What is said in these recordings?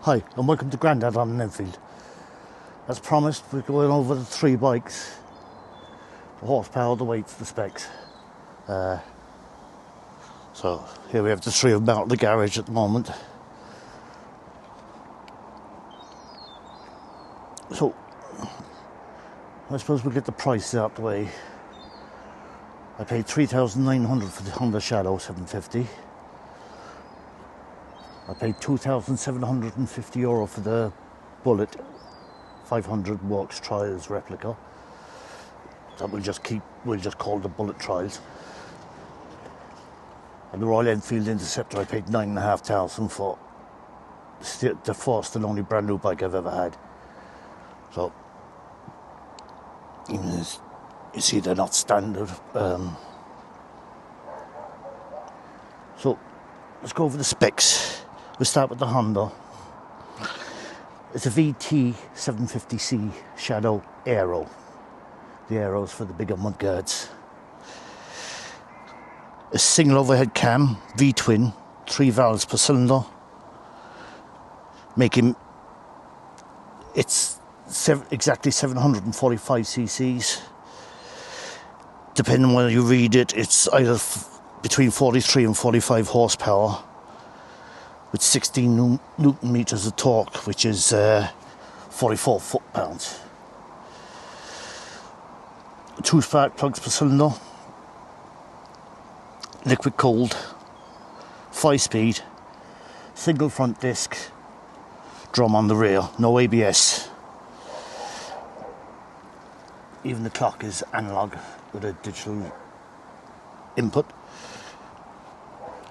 Hi, and welcome to Grandad on Enfield. As promised, we're going over the 3 bikes, the horsepower, the weights, the specs. So here we have the 3 of them out of the garage at the moment. So I suppose we'll get the prices out the way. I paid $3,900 for the Honda Shadow 750. I paid €2,750 for the Bullet 500 Works Trials replica. That we'll just call the Bullet Trials. And the Royal Enfield Interceptor I paid $9,500 for. The first and only brand new bike I've ever had. So, even as you see, they're not standard. So, let's go over the specs. We'll start with the Honda. It's a VT 750C Shadow Aero. The Aero's for the bigger mudguards. A single overhead cam, V-twin, 3 valves per cylinder, making it's exactly 745 cc's. Depending on whether you read it, it's either between 43 and 45 horsepower. With 16 newton meters of torque, which is 44 foot-pounds. 2 spark plugs per cylinder, liquid cooled, 5-speed, single front disc, drum on the rear, no ABS. Even the clock is analog with a digital input.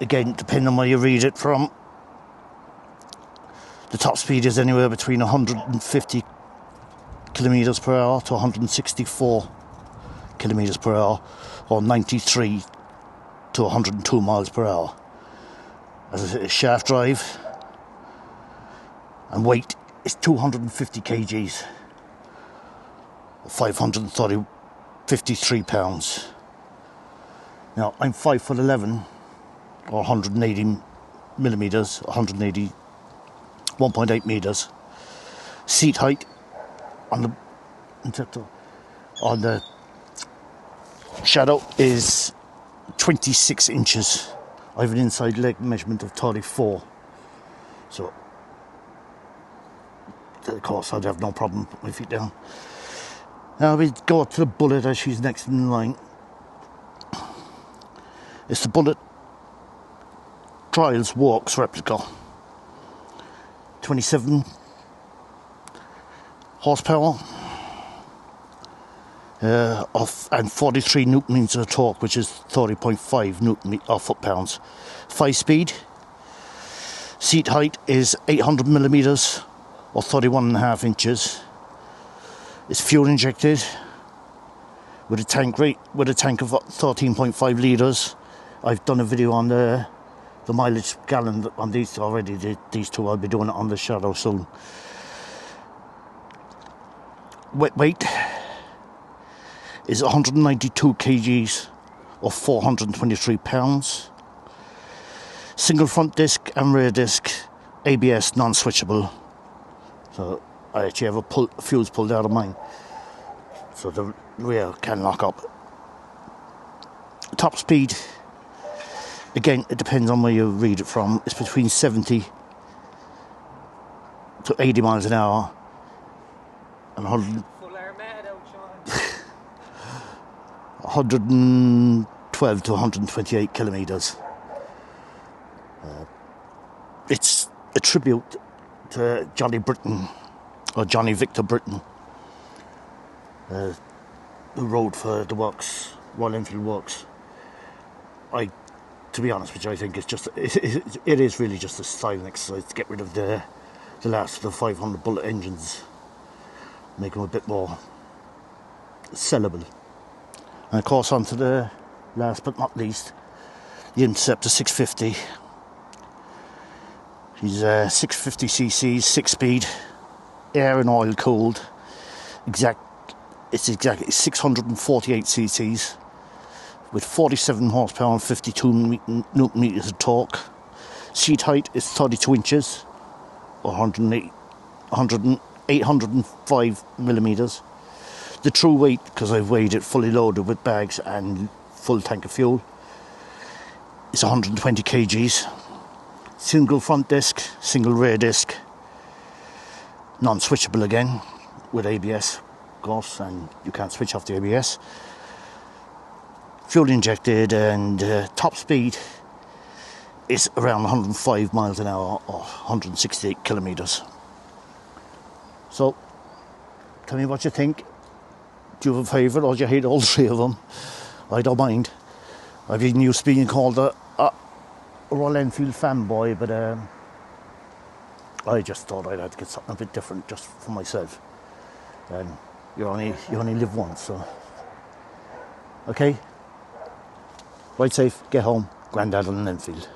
Again, depending on where you read it from, the top speed is anywhere between 150 kilometers per hour to 164 kilometers per hour, or 93 to 102 miles per hour. As I said, it's shaft drive, and weight is 250 kgs, or 553 pounds. Now, I'm 5'11", or 180 millimeters, 1.8 meters. Seat height on the Shadow is 26 inches. I have an inside leg measurement of 34. So, of course, I'd have no problem putting my feet down. Now we go up to the Bullet as she's next in line. It's the Bullet Trials Works replica. 27 horsepower and 43 newton meters of torque, which is 30.5 newton foot-pounds. 5-speed. Seat height is 800 millimeters, or 31.5 inches. It's fuel injected with a tank of 13.5 litres. I've done a video on the mileage gallon on these already. These 2, I'll be doing it on the Shadow soon. Wet weight is 192 kgs, or 423 pounds. Single front disc and rear disc, ABS non-switchable. So I actually have a fuse pulled out of mine, so the rear can lock up. Top speed, again, it depends on where you read it from. It's between 70 to 80 miles an hour and 112 to 128 kilometers. It's a tribute to Johnny Britton, or Johnny Victor Britton, who rode for the Works, Royal Enfield Works. To be honest with you, I think it is really just a styling exercise to get rid of the last of the 500 Bullet engines, make them a bit more sellable. And of course, on to the last but not least, the Interceptor 650. She's 650 cc's, 6-speed, air and oil cooled. It's exactly 648 cc's. With 47 horsepower and 52 newton meters of torque. Seat height is 32 inches, or 805 millimeters. The true weight, because I've weighed it fully loaded with bags and full tank of fuel, is 120 kgs. Single front disc, single rear disc, non-switchable again with ABS, of course, and you can't switch off the ABS. Fuel injected, and top speed is around 105 miles an hour or 168 kilometers. So, tell me what you think. Do you have a favourite, or do you hate all three of them? I don't mind. I've been used to being called a Royal Enfield fanboy, but I just thought I'd have to get something a bit different just for myself. And you only live once, so okay. Ride safe, get home, Grandad on an Enfield.